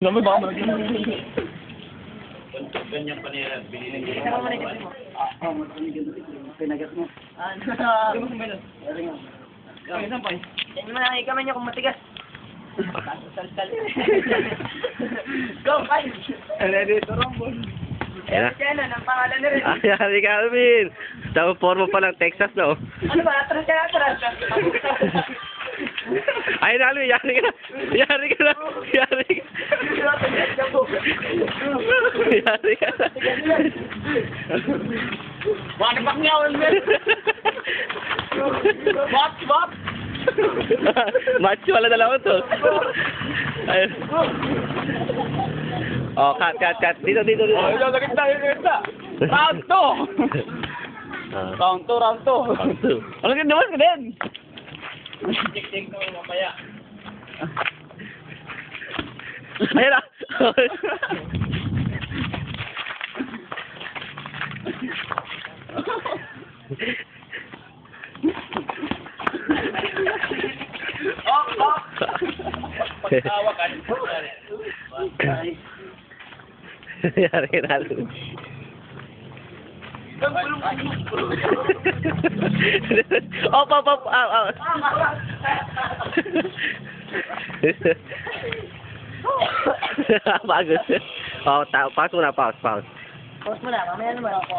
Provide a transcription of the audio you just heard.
Naman baka malagyan. Ganyan pa nila, binili ko. Saka mo na kasi mo. Pinagat mo. Ano? Hindi mo sumilos. Ay, saan pa eh? Yan mo na ikaman niya kung matigas. Sal-sal. Go, bye! Dito Rambol. Ayan na. Yan na, ang pangalan na rin. Ay, yari ka, Alvin. Sa forma pa lang Texas, no? Ano ba? Atras ka, atras ka. Ay, Alvin, yari ka. Yari ka na. Yari ka. Yari ka na. Bakit pakyawan mo? Bot! Macho, wala dalawa to. Ayun. Oh, cut. Dito. Oh, ito, sakit na. Round 2! Ah. Round 2. Round two. Ano ka naman ka din? Tik-tik ko mamaya. Ayun na. Pagtawa ka. Yari ka na. Op. Bagus. Oh, pause muna, pause. Pause mo na, mamaya naman ako.